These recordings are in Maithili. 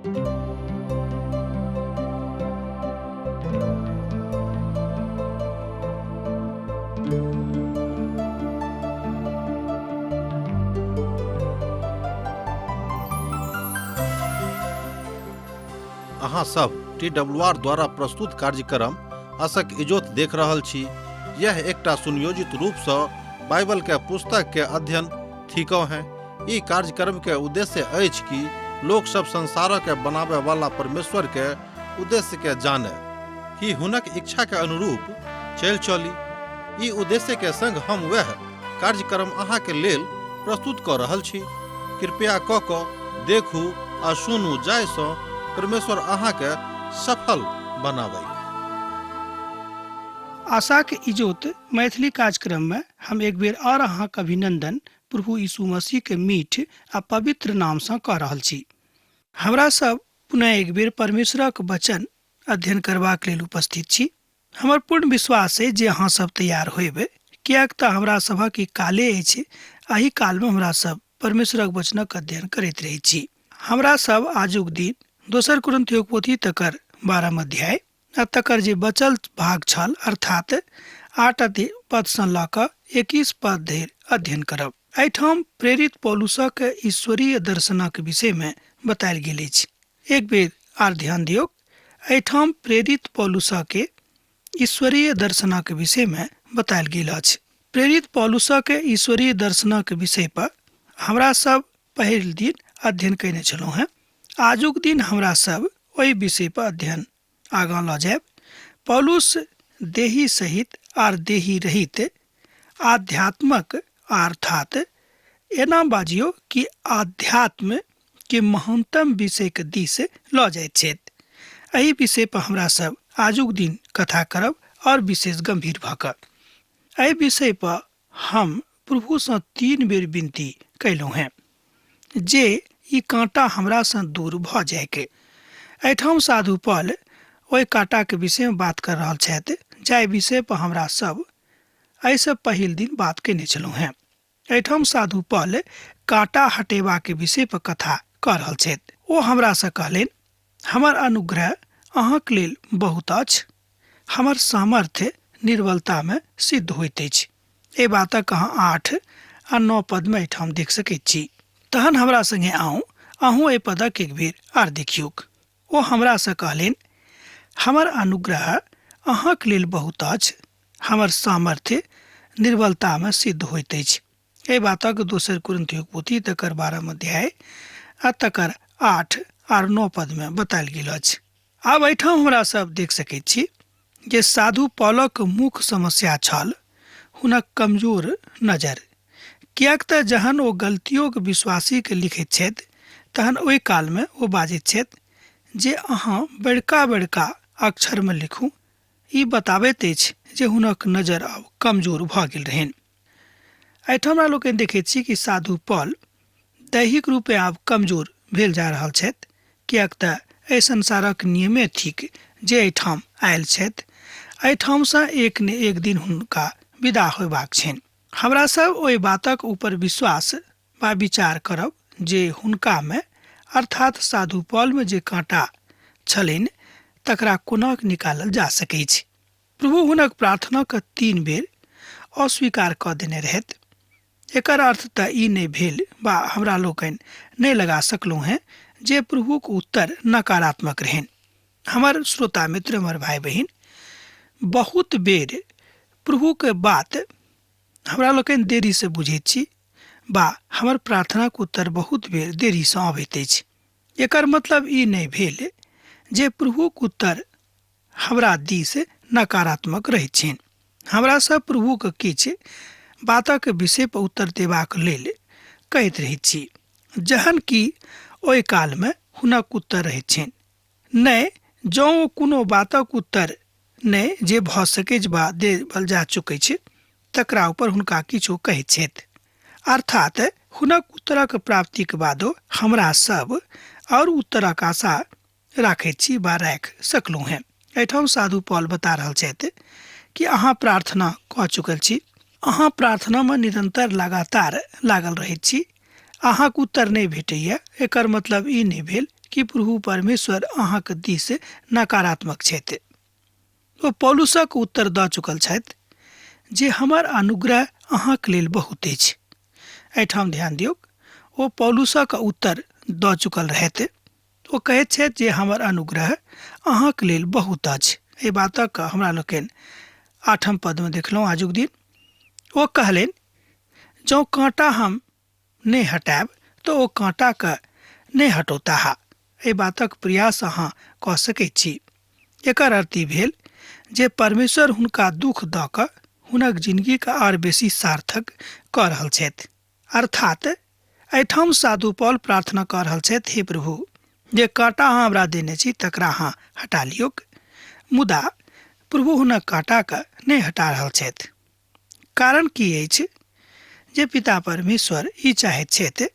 अहाँ सब TWR द्वारा प्रस्तुत कार्यक्रम आशक इजोत देख रहल छी। यह एकटा सुनियोजित रूप से बाइबल के पुस्तक के अध्ययन थिको हैं। ई कार्यक्रम के उद्देश्य अछि कि लोग सब संसार के बनावे वाला परमेश्वर के उद्देश्य के जाने, कि हुनक इच्छा के अनुरूप चल चली। ई उद्देश्य के संग हम वह कार्यक्रम अहाँ के लेल प्रस्तुत कर रहल छी। कृपया क के देखू आ सुनू, जाय सो परमेश्वर अहाँ के सफल बनावे। आशा के इजोत मैथिली कार्यक्रम में हम एक बेर और अहाँ के अभिनंदन प्रभु यीशु मसीह के मीठ आ पवित्र नाम से कह रहल छी। हमरा सब पुनः एक बेर परमेश्वरक वचन अध्ययन करबाक लेल उपस्थित छी। हमर पूर्ण विश्वास है जे अहाँ सब तैयार होइबे, कियाक त हमरा सभक ई काले अछि। एही काल में हमरा सब परमेश्वरक वचनक अध्ययन करैत रहै छी। हमरा सब आजुक दिन 2 कुरिन्थियों पोथी तकर 12 अध्याय आ तकर जे बचल भाग छल, अर्थात 8 पद से ल क 21 पद धरि अध्ययन करब। एहिठाम प्रेरित पौलुसक ईश्वरीय दर्शनक विषय में बतायल गेल अछि। एक बेर आर ध्यान दियौ। एहिठाम प्रेरित पौलुसक ईश्वरीय दर्शनक विषय में बतायल गेल अछि। प्रेरित पौलुसक ईश्वरीय दर्शनक विषय पर हमरा सब पहिल दिन अध्ययन कयने छलहुँ हैं। आजुक दिन हमरा सब ओहि विषय पर अध्ययन आगाँ ल जायब। पौलुस देही सहित आर देही रहित आध्यात्मक अर्थात एना बाजियो कि आध्यात्म के महानतम विषय के दिश ल जाइत छथि। एहि विषय पर हमरा सब आजुक दिन कथा करब और विशेष गंभीर भ क। एहि विषय पर हम प्रभु से 3 बेर विनती कैलहुँ हैं जे ई कांटा हमरा से दूर भ जाए के। एहिठाम साधु पौल ओहि कांटा के विषय में बात कर रहल छथि, जाहि विषय पर हमरा सब एहिसँ पहिल दिन बात केने छलहुँ हैं। एहिठाम साधु पौल कांटा हटेबा के विषय पर कथा कर रहल छथि। ओ हमरा से कहलेन, हमर अनुग्रह अहाँक लेल बहुत अछि, हमर सामर्थ्य निर्बलता में सिद्ध होइत अछि। ए बातक अहाँ 8 आ 9 पद में एहिठाम देख सकैत छी। तहन हमरा संगे आउ, अहूँ ए पदक एक बेर आर देखियौक। ओ हमरा से कहलेन, हमर अनुग्रह अहाँक लेल बहुत अछि, हमर सामर्थ्य निर्बलता में सिद्ध होइत अछि। ए बातक 2 कुरिन्थियों पोथी तकर 12 अध्याय आ तकर 8 आर 9 पद में बतायल गेल अछि। आब एहिठाम हमरा सब देख सकैत छी जे साधु पौलक मुख्य समस्या छल हुनक कमजोर नजर। कियाक त जहन ओ गलतियों के विश्वासी के लिखैत छथि, तहन ओहि काल में ओ बाजैत छथि जे अहाँ बड़का बड़का अक्षर में लिखू। ई बताबैत अछि जे हुनक नजर आब कमजोर भ गेल रहनि। एहिठाम हमरा लोग देखैत छी कि साधु पौल दैहिक रूपे आब कमजोर भेल जा रहल छथि, कियाक त एहि संसारक नियमे थिक जे एहिठाम आयल छथि। एहिठाम से एक ने एक दिन हुनका विदा होयबाक छनि। हमरा सब ओहि बातक ऊपर विश्वास बा विचार करब जे हुनका में अर्थात साधु पौल में जे कांटा छलनि तकरा कोना निकालल जा सकै छै। प्रभु हुनक प्रार्थना के 3 बेर अस्वीकार क देने रहथि। एकर अर्थ त ई नहि भेल बा हमरा लोकनि नहीं लगा सकलहुँ हैं जे प्रभु के उत्तर नकारात्मक रहन। हमर श्रोता मित्र, हमर भाई बहन, बहुत बेर प्रभु के बात हमरा लोकनि देरी से बुझैत छी बा हमर प्रार्थना के उत्तर बहुत बेर देरी से अबैत अछि। एकर मतलब ई नहीं भेल जे प्रभु के उत्तर हमरा दिस नकारात्मक रहैत छनि। हमरा सब प्रभु के किछ बातक विषय पर उत्तर देबाक लेल कहैत रहैत छी, जहन कि ओहि काल में हुनक उत्तर रहैत छनि। नहीं जँ कोनो बातक उत्तर नहीं जे भ सकैछ बा देल जा चुकै छै, तकरा ऊपर हुनका किछो कहैत छथि। अर्थात हुनक उत्तरक प्राप्ति के बादो हमरा सब और उत्तरक आशा राखैत छी बा राख सकलहुँ हैं। एहिठाम साधु पौल बता रहल छथि कि अहाँ प्रार्थना क चुकल छी, अहाँ प्रार्थना में निरंतर लगातार लागल रहैत छी, अहाँक उत्तर नहीं भेटैया। एकर मतलब ई नहीं भेल कि प्रभु परमेश्वर अहाँक दिस नकारात्मक छथि। ओ पौलुसक उत्तर दऽ चुकल छथि जे हमर अनुग्रह अहाँक लेल बहुत अछि। एहिठाम ध्यान दियौ, ओ पौलुसक उत्तर दऽ चुकल रहथि। ओ कहैत छथि जे हमर अनुग्रह अहाँक लेल बहुत अछि। एहि बातक हमरा लोकनि 8 पदमे देखलहुँ आजुक दिन। ओ कहलनि, जँ काँटा हम नहि हटायब तऽ ओ काँटाके नहि हटौताह। एहि बातक प्रयास अहाँ कऽ सकैत छी। एकर अर्थ ई भेल जे परमेश्वर हुनका दुख दऽ कऽ हुनक जिन्दगीके आओर बेसी सार्थक कऽ रहल छथि। अर्थात एहिठाम साधु पौल प्रार्थना कऽ रहल छथि, हे प्रभु, जे काँटा अहाँ हमरा देने छी तकरा अहाँ हटा लियौक। मुदा प्रभु हुनक काँटाके नहि हटा रहल छथि। कारण की अछि? जे पिता परमेश्वर ई चाहैत छथि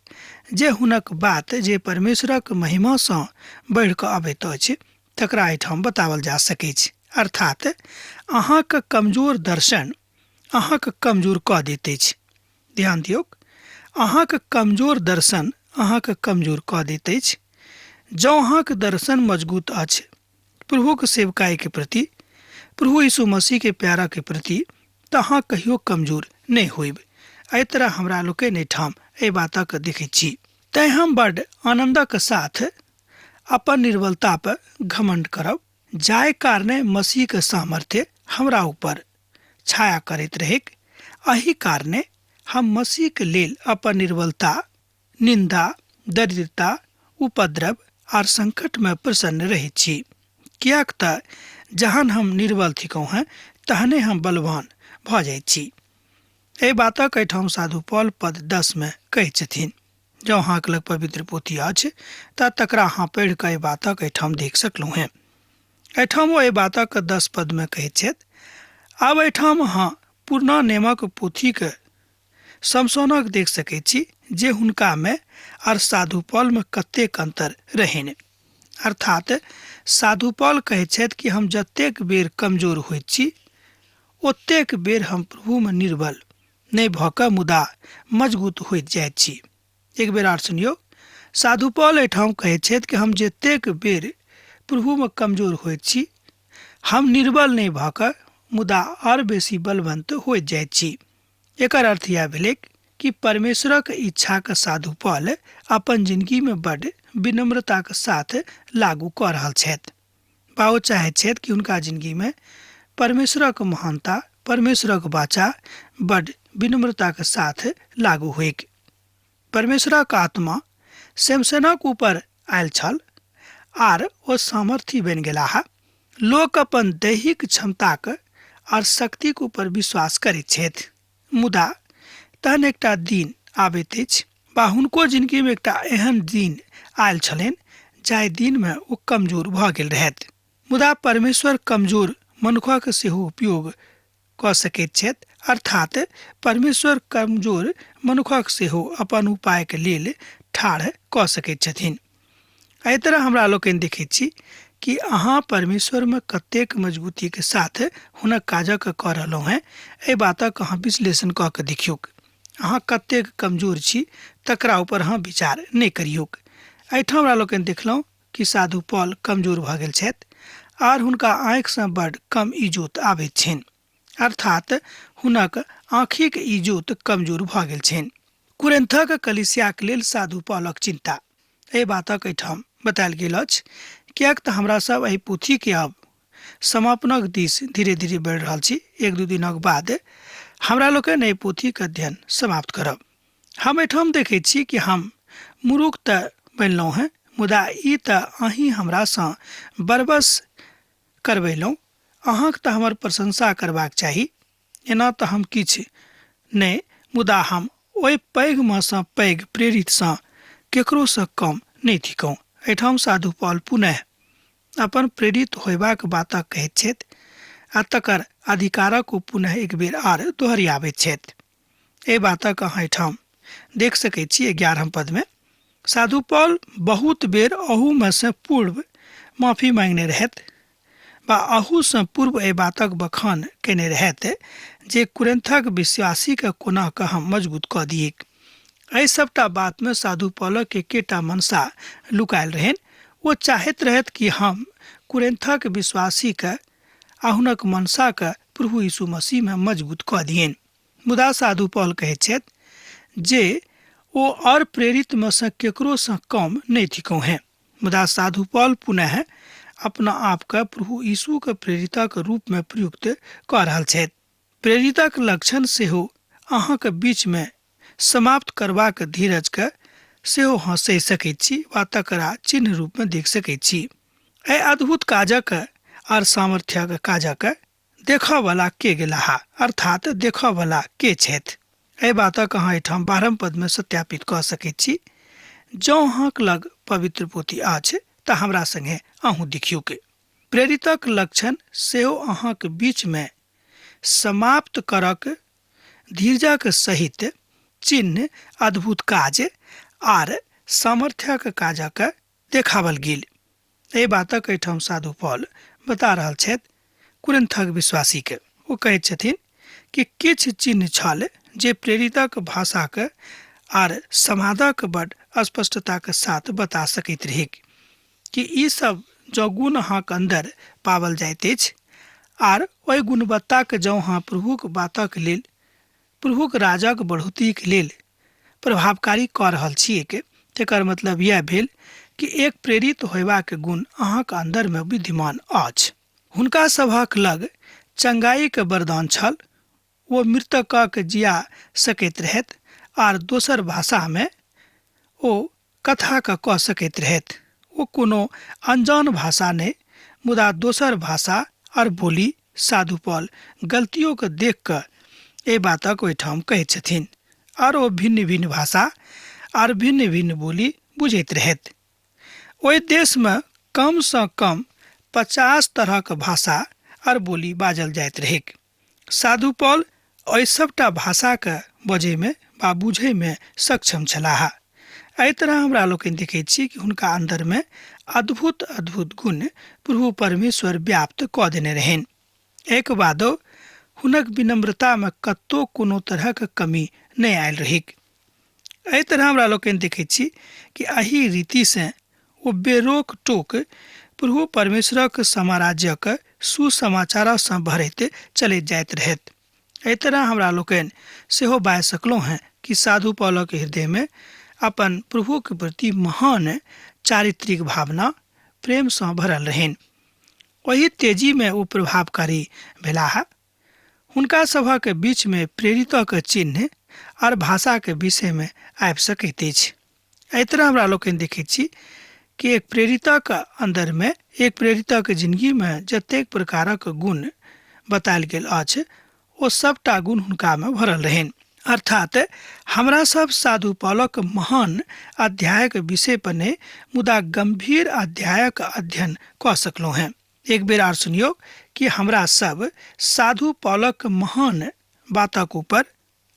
जे हुनक बात जे परमेश्वरक महिमासँ बढ़ि कऽ अबैत अछि तकरा एहिठाम बताओल जा सकैछ। अर्थात अहाँके कमजोर दर्शन अहाँके कमजोर कऽ दैत अछि। ध्यान दियौ, अहाँके कमजोर दर्शन अहाँके कमजोर कऽ दैत अछि। जँ अहाँके दर्शन मजबूत अछि प्रभुके सेवकाईके प्रति, प्रभु यीशु मसीहके प्याराके प्रति, तऽ अहाँ कहियो कमजोर नहि होइब। एहि तरह हमरा लोकनि एहिठाम एहि बातक देखैत छी। तैँ हम बड्ड आनंदक साथ अपन निर्बलता पर घमंड करब, जाहि कारणे मसीहके सामर्थ्य हमरा ऊपर छाया करैत रहेक। एहि कारणे हम मसीहके लेल अपन निर्बलता, निंदा, दरिद्रता, उपद्रव आर संकट में प्रसन्न रहैत छी। कियाक तऽ जहन हम निर्बल थिकौं हैं तहने हम बलवान भऽ जाइत छी। एहि बातक एहिठाम साधु पौल पद 10 में कहै छथिन। जँ अहाँक लग पवित्र पोथी अछि तऽ तकरा अहाँ पढ़ि कऽ एहि बातक एहिठाम देख सकलहुँ हैं। एहिठाम ओ एहि बातक 10 पद में कहैत छथि। आब एहिठाम अहाँ पुरना नेमक पोथीके समसौनक देख सकैत छी जे हुनका में आर साधु पौल में कतेक अंतर रहनि। अर्थात साधु पौल कहैत छथि कि हम जतेक बेर कमजोर होइत छी ओतेक बेर हम प्रभु में निर्बल नहि भऽ कऽ मुदा मजबूत होइत जाइत छी। एक बेर आर सुनियौ, साधु पौल एहिठाम कहैत छथि कि हम जतेक बेर प्रभु में कमजोर होइत छी हम निर्बल नहि भऽ कऽ मुदा आओर बेसी बलवंत होइत जाइत छी। एकर अर्थ यह भेलै कि परमेश्वरक इच्छाके साधु पौल अपन जिंदगी में बड्ड विनम्रताके साथ लागू कऽ रहल छथि। ओ चाहैत छथि कि हुनका जिंदगी में परमेश्वरक महानता, परमेश्वरक वाचा बड्ड विनम्रताके साथ लागू होइक। परमेश्वरक आत्मा सैमसनक ऊपर आयल छल आर ओ सामर्थी बनि गेलाह। लोक अपन दैहिक क्षमताके आर शक्तिके ऊपर विश्वास करैत छथि, मुदा तहन एकटा दिन आबैत अछि बा हुनको जिंदगी में एकटा एहन दिन आयल छलनि जाहि दिन में ओ कमजोर भऽ गेल रहथि। मुदा परमेश्वर कमजोर मनुखक सेहो उपयोग कऽ सकैत छथि। अर्थात परमेश्वर कमजोर मनुखक सेहो अपन उपायके लेल ठाढ़ कऽ सकैत छथिन। एहि तरह हमरा लोकनि देखैत छी कि अहाँ परमेश्वर में कतेक मजबूती के साथ हुनक काजक कऽ रहलहुँ हैं। एहि बातक अहाँ विश्लेषण कऽ के देखियौक। अहाँ कतेक कमजोर छी तकरा ऊपर अहाँ विचार नहि करियौक। एहिठाम हमरा लोकनि देखलहुँ कि साधु पौल कमजोर भऽ गेल छथि आर हुनका आँखिसँ बड्ड कम इजोत आबैत छनि। अर्थात हुनक आँखिक इजोत कमजोर भऽ गेल छनि। कुरिन्थक कलीसियाक लेल साधु पौलक चिंता एहि बातक एहिठाम बतायल गेल अछि। किएक तऽ हमरा सब एहि पोथीके अब समापनक दिस धीरे धीरे बढ़ि रहल छी। 1-2 दिनक बाद हमरा लोकनि एहि पोथीके अध्ययन समाप्त करब। हम एहिठाम देखैत छी कि हम मूर्ख तऽ बनलहुँ हैं, मुदा ई तऽ अहीँ हमरासँ बरबस करबेलहुँ। अहाँके तऽ हमर प्रशंसा करबाक चाही। एना तऽ हम किछु नहि, मुदा हम ओहि पैघमेसँ पैघ प्रेरितसँ केकरोसँ कम नहि थिकौं। एहिठाम साधु पौल पुनः अपन प्रेरित होयबाक बातक कहैत छथि आ तकर अधिकारक ओ पुनः एक बेर आर दोहरियाबैत छथि। एहि बातक अहाँ एहिठाम देख सकैत छी 11 पद में। साधु पौल बहुत बेर अहूमे से पूर्व माफी मांगने रहथि बा अहूसँ पूर्व एहि बातक बखान केने रहथि जे कुरिन्थक विश्वासीके कोना कऽ हम मजबूत कऽ दियै। एहि सबटा बात में साधु पौलक के केटा मनसा लुकायल रहन। वो चाहैत रहत कि हम कुरिन्थक विश्वासी के आ हुनक मनसा के प्रभु यीशु मसीह में मजबूत कऽ दियनि। मुदा साधु पौल कहैत छथि जे ओ और प्रेरित में से केकरो से कम नहीं थिकौ हैं। मुदा साधु पौल पुनः अपना आप के प्रभु यीशु के प्रेरितक रूप में प्रयुक्त कऽ रहल छथि। प्रेरितक लक्षण सेहो अहाँ के बीच में समाप्त करबाक धीरज के सेहो अहाँ सहि सकैत छी वा तकरा चिन्ह रूप में देख सकैत छी। एहि अद्भुत काजक और सामर्थ्यक काजक देखऽ वाला के गेलाहा, अर्थात देखऽ वाला के छथि। एहि बातक अहाँ एहिठाम 12 पद में सत्यापित कऽ सकैत छी। जँ अहाँक लग पवित्र पोथी अछि तऽ हमरा संगे अहूँ देखियौ के प्रेरितक लक्षण सेहो अहाँक बीच में समाप्त करक धीरजक सहित चिन्ह, अद्भुत काज आर सामर्थ्यक काजक देखावल गेल। एहि बातक एहिठाम साधु पौल बता रहल छथि कुरिन्थक विश्वासी के। वो कहैत छथिन कि किछु चिन्ह छल जे प्रेरितक भाषा के आर समादक बड स्पष्टता के साथ बता सकैत रहे कि ई सब जो गुण अहाँक अंदर पावल जाइत अछि आर ओहि गुणवत्ता के जँ अहाँ प्रभुक बातक लेल, प्रभुक राजक बढ़ोतरी के लेल प्रभावकारी कऽ रहल छियै, तेकर मतलब यह भेल कि एक प्रेरित होयबाक गुण अहाँक अंदर में विद्यमान अछि। हुनका सभक लग चंगाई के वरदान छल। वो मृतकक जिया सकैत रहत आर दोसर भाषा में ओ कथा कऽ सकैत रहत। वो कोनो अनजान भाषा नहीं, मुदा दोसर भाषा और बोली साधु पौल गलतियों के देख कर ए बातक ओहिठाम कहैत छथिन और वो भिन्न भिन्न भाषा और भिन्न भिन्न बोली बुझैत रहत। ओहि देश में कम से कम 50 तरह के भाषा और बोली बाजल जाइत रहे। साधु पौल ओहि सबटा भाषा के बजे में वा बुझे में सक्षम छलाह। एहि तरह हमरा लोकनि देखैत छी कि हुनका अंदर में अद्भुत अद्भुत गुण प्रभु परमेश्वर व्याप्त कऽ देने रहन। एक बादो हुनक विनम्रता में कत्तो कोनो तरह के कमी नहीं आयल रहे। एहि तरह हमरा लोकनि देखैत छी कि एही रीति से वो बेरोक टोक प्रभु परमेश्वरक साम्राज्यक सुसमाचार से भरैत चलैत जाइत रहत। एहि तरह हमरा लोकनि सेहो बाजि सकलहुँ हैं कि साधु पौलक हृदय में अपन प्रभु के प्रति महान चारित्रिक भावना प्रेम से भरल रहन। वही तेजी में वो प्रभावकारी भेलाह। हुनका सभा के बीच में प्रेरितक चिन्ह और भाषा के विषय में आबि सकैत अछि। एहि तरह हमरा लोकनि देखैत छी कि एक प्रेरितक अंदर में, एक प्रेरितक जिंदगी में जतेक प्रकारक गुण बतायल गेल अछि ओ सबटा गुण हुनका में भरल रहन। अर्थात हमरा सब साधु पौलक महान अध्यायक विषय पर ने मुदा गंभीर अध्यायक अध्ययन कऽ सकलहुँ हैं। एक बेर आर सुनियो कि हमरा सब साधु पौलक महान बातक ऊपर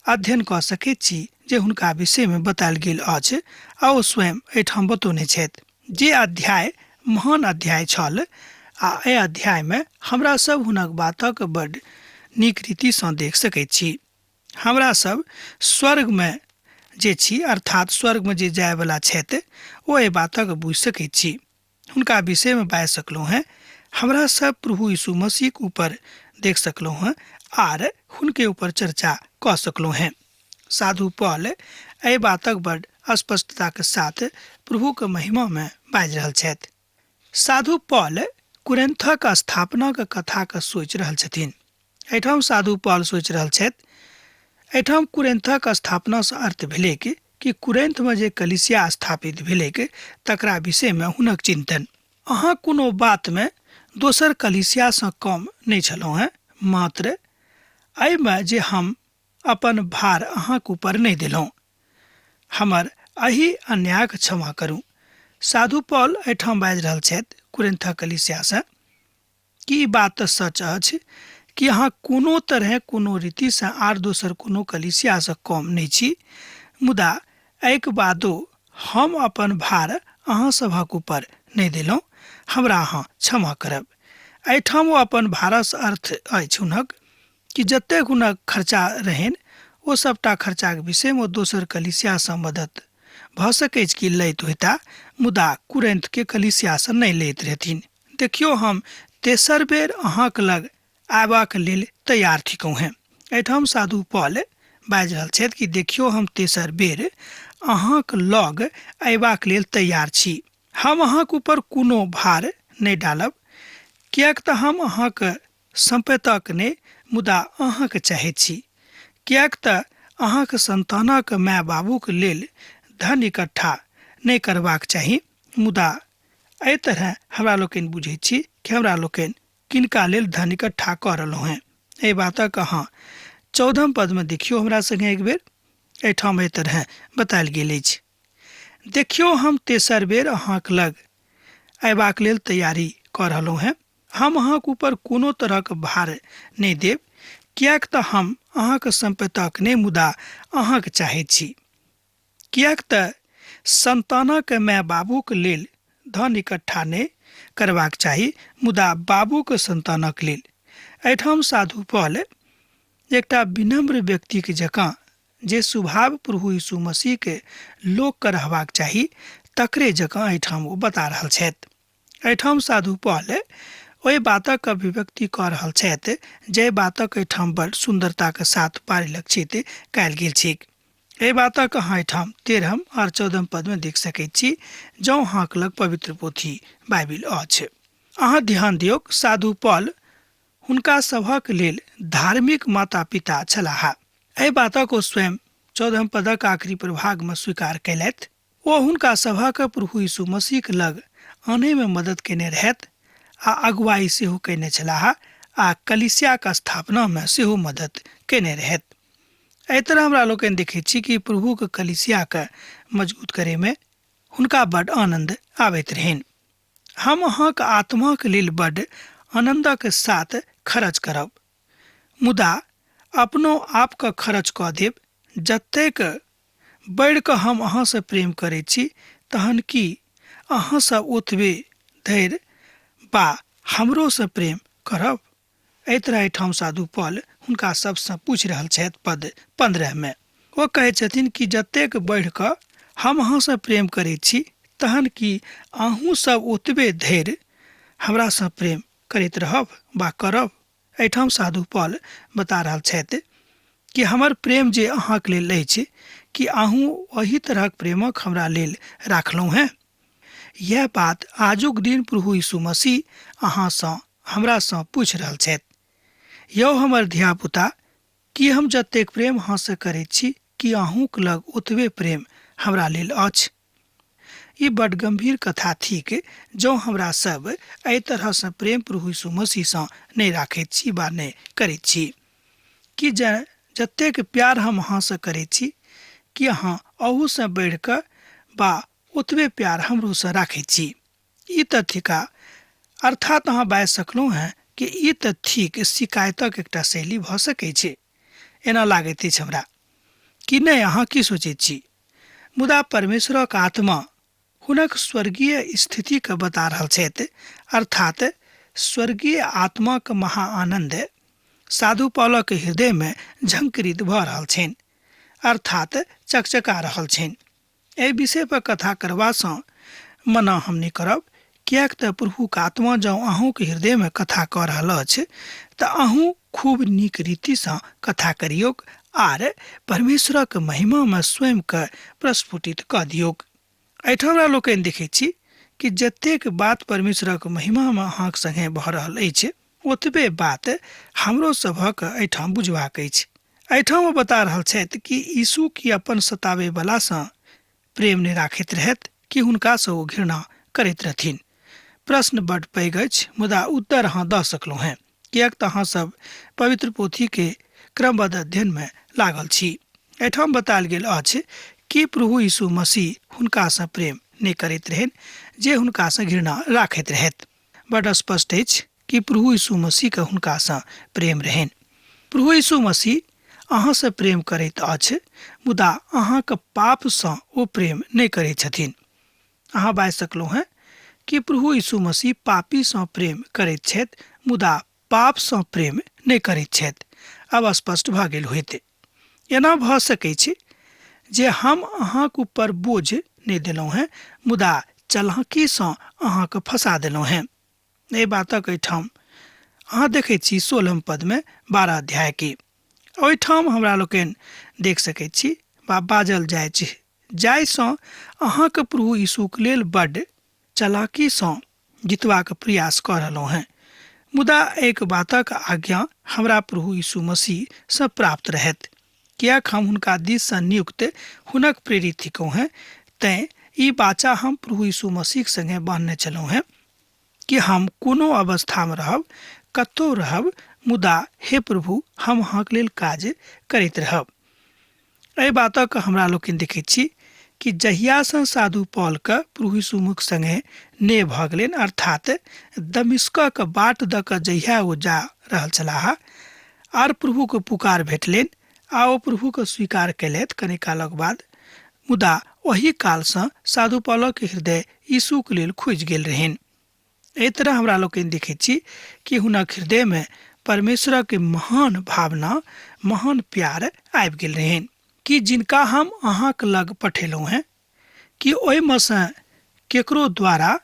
अध्ययन कऽ सकैत छी जे हुनका विषय में बतायल गेल अछि आ ओ स्वयं एहिठाम बतौने छथि। जे अध्याय महान अध्याय छल आ एहि अध्याय में हमरा सब हुनक बातक बड़ नीक रीति सँ देख सकैत छी। हमरा सब स्वर्ग में जे छी, अर्थात स्वर्ग में जे जाय वाला छथि, ओ एहि बातक बुझि सकैत छी। हुनका विषय में बाजि सकलहुँ हैं। हमरा सब प्रभु यीशु मसीह के ऊपर देख सकलहुँ हैं आर हुनके ऊपर चर्चा कऽ सकलहुँ हैं। साधु पौल एहि बातक बड़ स्पष्टता के साथ प्रभु के महिमा में बाजि रहल छथि। साधु पौल कुरिन्थक स्थापना के कथा के सोचि रहल छथिन। एहिठाम साधु पौल सोचि रहल छथि। एहिठाम कुरिन्थक स्थापना से अर्थ भेलै कि कुरिन्थ में जे कलीसिया स्थापित भेलै तकरा विषय में हुनक चिंतन। अहाँ कोनो बात में दोसर कलीसिया से कम नहीं छलहुँ हैं, मात्र एहि में जे हम अपन भार अहाँक ऊपर नहीं देलहुँ। हमर एही अन्यायक क्षमा करू। साधु पौल एहिठाम बाजि रहल छथि कुरिन्थक कलीसिया से कि ई बात तऽ सच अछि कि अहाँ कोनो तरह कोनो रीति से आर दोसर कोनो कलीसिया से कम नहीं छी, मुदा एक बादो हम अपन भार अहाँ सभक ऊपर नहीं देलहुँ। हमरा अहाँ क्षमा करब। एहिठाम ओ अपन भारस अर्थ अछि हुनक कि जतेक हुनक खर्चा रहन ओ सबटा खर्चाक विषय में दोसर कलिसिया सँ मदद भ सकै कि लैत होता, मुदा कुरिन्थ के कलिसिया सँ नहीं लैत रहथिन। देखियो हम तेसर बेर अहाँक लग आबाक लेल तैयार थिकौं हैं। एठाम साधु पौल बाजि रहल छथि कि देखियो हम तेसर बेर अहाँक लग अयबाक लेल तैयार छी। हम अहाँक ऊपर कोनो भार नहीं डालब, किएक तऽ हम अहाँक संपतक ने मुदा अहाँक चाहैत छी, किएक तऽ अहाँक संतानक माय बाबूक लेल धन इकट्ठा नहीं करबाक चाही, मुदा एहि तरह हमरा लोकनि बुझैत छी कि हमरा लोकनि किनका लेल धन इकट्ठा कऽ रहलहुँ हैं। एहि बातक अहाँ 14 पद में देखियो हमरा संगे एक बेर। एहिठाम एहि तरह बतायल गेल अछि, देखियो हम तेसर बेर अहाँक लग अयबाक लेल तैयारी कऽ रहलहुँ हैं। हम अहाँक ऊपर कोनो तरहक भार नहीं देब, किएक तऽ हम अहाँक संपतक नहि मुदा अहाँक चाहैत छी, किएक तऽ संतानक माय बाबूक लेल धन इकट्ठा नहीं करबाक चाही, मुदा बाबूक संतानक लेल। एहिठाम साधु पौल एकटा विनम्र व्यक्तिक जकाँ जे स्वभाव प्रभु यीशु मसीह के लोक के रहबाक चाही तकरे जकाँ एहिठाम ओ बता रहल छथि। एहिठाम साधु पौल ओहि बातक अभिव्यक्ति कऽ रहल छथि जे बातक एहिठाम बड़ सुंदरता के साथ परिलक्षित कयल गेल छैक। एहि बातक अहाँ एहिठाम 13 और 14 पद में देख सकैत छी, जँ अहाँक लग पवित्र पोथी बाइबिल अछि। अहाँ ध्यान दियौ, साधु पौल हुनका सभक लेल धार्मिक माता पिता छलाह। एहि बातक ओ स्वयं 14 पदक आखिरी प्रभाग में स्वीकार कयलथि। ओ हुनका सभक प्रभु यीशु मसीह लग आने में मदद केने रहथि आ अगुवाई सेहो केने छलाह आ कलिसिया के स्थापना में सेहो मदद केने रहथि। एहि तरह हमरा लोकनि देखैत छी कि प्रभु के कलिसिया के मजबूत करे में हुनका बड़ आनंद आबैत रहनि। हम अहाँक आत्मा के लेल बड़ आनंदक साथ खर्च करब, मुदा अपनो आप के खर्च कऽ देब। जतेक बढ़ि कऽ हम अहाँ से प्रेम करैत छी, तहन कि अहाँ सब ओतबे धैर्य बा हमरो से प्रेम करब। एहि तरह एहिठाम साधु पौल हुनका सबसँ पूछि रहल छथि। पद 15 में ओ कहैत छथिन कि जतेक बढ़ि कऽ हम अहाँ से प्रेम करैत छी, तहन कि अहूँ सब ओतबे धैर्य हमरा से प्रेम करैत रहब बा करब। एहिठाम साधु पौल बता रहल छथि कि हमर प्रेम जे अहाँक लेल अछि, कि अहूँ ओही तरहक प्रेमक हमरा लेल राखलहुँ हैं। यह बात आजुक दिन प्रभु यीशु मसीह अहाँ सँ हमरा सँ पूछि रहल छथि। यौ हमर धियापुता, कि हम जतेक प्रेम अहाँ से करैत छी, कि अहूँक लग ओतबे प्रेम हमरा लेल अछि। ई बड़ गंभीर कथा थिक जँ हमरा सब एहि तरह से प्रेम प्रभु यीशु मसीह सँ नहीं राखैत छी बा नहीं करैत छी। कि जतेक प्यार हम अहाँ से करैत छी, कि अहाँ अहू से बढ़ि कऽ बा ओतबे प्यार हमरो से राखैत छी। ई तऽ थिका, अर्थात अहाँ बाजि सकलहुँ हैं कि ई तऽ थिक शिकायतक एकटा शैली भऽ सकैत छै। एना लागैत अछि हमरा, कि नहीं अहाँ की सोचैत छी? मुदा परमेश्वरक आत्मा हुनक स्वर्गीय स्थिति के बता रहल छथि, अर्थात स्वर्गीय आत्मा के महा आनंद साधु पौलक हृदय में झंकृत भऽ रहल छनि, अर्थात चकचका रहल छनि। एहि विषय पर कथा करबासँ मना हम नहीं करब, किएक तऽ प्रभुक आत्मा जँ अहूँक हृदय में कथा कऽ रहल अछि तऽ अहूँ खूब नीक रीति सँ कथा करियौक आर परमेश्वरक महिमा में स्वयं के प्रस्फुटित कऽ दियौक। एहिठाम हमरा लोकनि देखैत छी कि जतेक बात परमेश्वरक महिमा में अहाँक संगे भऽ रहल अछि, ओतबे बात हमरो सभक एहिठाम बुझबाक अछि। एहिठाम ओ बता रहल छथि कि यीशु की अपन सतावे वाला सँ प्रेम नहीं राखैत रहथि, कि हुनका सँ ओ घृणा करैत रहथिन। प्रश्न बड़ पैघ अछि, मुदा उत्तर अहाँ दऽ सकलहुँ हैं, किएक तऽ अहाँ सब पवित्र पोथी के क्रमबद्ध अध्ययन में लागल छी। एहिठाम बतायल गेल अछि कि प्रभु यीशु मसीह हुनका सँ प्रेम नहीं करैत रहनि जे हुनका सँ घृणा राखैत रहथि। बड़ स्पष्ट अछि कि प्रभु यीशु मसीह के हुनका सँ प्रेम रहनि। प्रभु यीशु मसीह अहाँ से प्रेम करैत अछि, मुदा अहाँके पाप सँ ओ प्रेम नहीं करैत छथिन। अहाँ बाजि सकलहुँ हैं कि प्रभु यीशु मसीह पापी सँ प्रेम करैत छथि, मुदा पाप सँ प्रेम नहीं करैत छथि। अब स्पष्ट भऽ गेल होइत। एना भ सकै छै जे हम अहाँके ऊपर बोझ नहि देलहुँ हैं, मुदा चालाकीसँ अहाँके फंसा देलहुँ हैं। एहि बातक एहिठाम अहाँ देखै छी 16 पदमे 12 अध्यायके। ओहिठाम हमरा लोकनि देख सकैत छी बा बाजल जाइ छै, जाहिसँ अहाँके प्रभु यीशुके लेल बड्ड चालाकीसँ जितबाक प्रयास कऽ रहलहुँ हैं। मुदा एक बातक आज्ञा हमरा प्रभु यीशु मसीहसँ प्राप्त रहत, कियाक हम हुनका दिससँ नियुक्त हुनक प्रेरित थिकहुँ हैं। तैँ ई बाचा हम प्रभु यीशु मसीहके सङ्गे बान्हने छलहुँ हैं कि हम कोनो अवस्थामे रहब, कतहु रहब, मुदा हे प्रभु हम अहाँके लेल काज करैत रहब। एहि बातक हमरा लोकनि देखैत छी कि जहियासँ साधु पौलके प्रभु यीशुक सङ्गे ने भऽ गेलनि, अर्थात दमिश्कक बाट दऽ कऽ जहिया ओ जा रहल छलाह आर प्रभुके पुकार भेटलनि आ ओ प्रभुके स्वीकार कयलथि कनि कालक बाद, मुदा ओही कालसँ साधु पौलक हृदय यीशुके लेल खुजि गेल रहनि। एहि तरह हमरा लोकनि देखैत छी कि हुनक हृदयमे परमेश्वरक महान भावना, महान प्यार आबि गेल रहनि कि जिनका हम अहाँके लग पठेलहुँ हैं, कि ओहिमे सँ केकरो द्वारा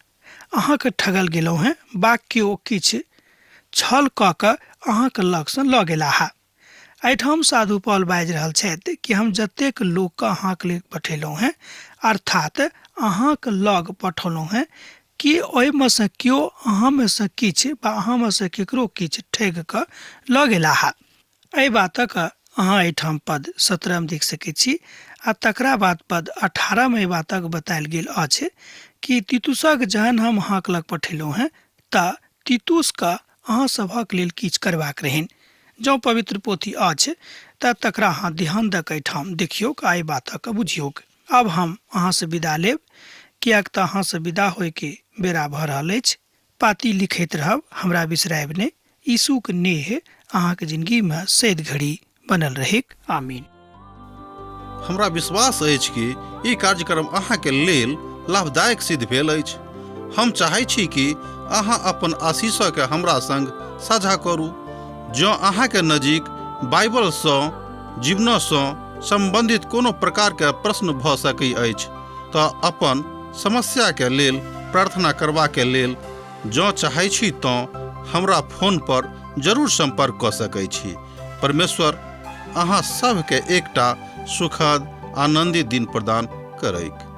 अहाँके ठगल गेलहुँ हैं, बा केओ किछु छल कऽ कऽ अहाँके लगसँ लऽ गेलाह। एहिठाम साधु पौल बाजि रहल छथि कि हम जतेक लोकके अहाँके लेल पठेलहुँ हैं, अर्थात अहाँके लग पठौलहुँ हैं, कि ओहिमे सँ केओ अहाँमे सँ किछु बा अहाँमे सँ केकरो किछु ठगि कऽ लऽ गेलाह। एहि बातक अहाँ एहिठाम पद 17 देख सकैत छी आ तकरा बाद पद 18 में बातक बतायल गेल अछि कि तीतुसक जहन हम अहाँके लग पठेलहुँ हैं तऽ तीतुसके अहाँ सभक लेल किछु करबाक रहनि। जँ पवित्र पोथी अछि तऽ तकरा अहाँ ध्यान दऽ कऽ एहिठाम देखियौ आ एहि बातक बुझियौ। अब हम अहाँसँ विदा लेब, किएक तऽ अहाँसँ विदा होयके बेरा भऽ रहल अछि। पाती लिखैत रहब, हमरा बिसरायब नहि। यीशुके नेह अहाँके जिंदगीमे सैद घड़ी बनल रहेक। आमीन। हमरा विश्वास अछि कि ई कार्यक्रम अहाँके लेल लाभदायक सिद्ध भेल अछि। हम चाहै छी कि अहाँ अपन आशीषके हमरा संग साझा करू। जँ अहाँके नजीक बाइबलसँ, जीवनसँ संबंधित कोनो प्रकारके प्रश्न भऽ सकैत अछि तऽ अपन समस्याके लेल प्रार्थना करबाके लेल जँ चाहै छी तऽ हमरा फोन पर जरूर संपर्क कऽ सकैत छी। परमेश्वर अहाँ सबके एकटा सुखद आनंदित दिन प्रदान करैक।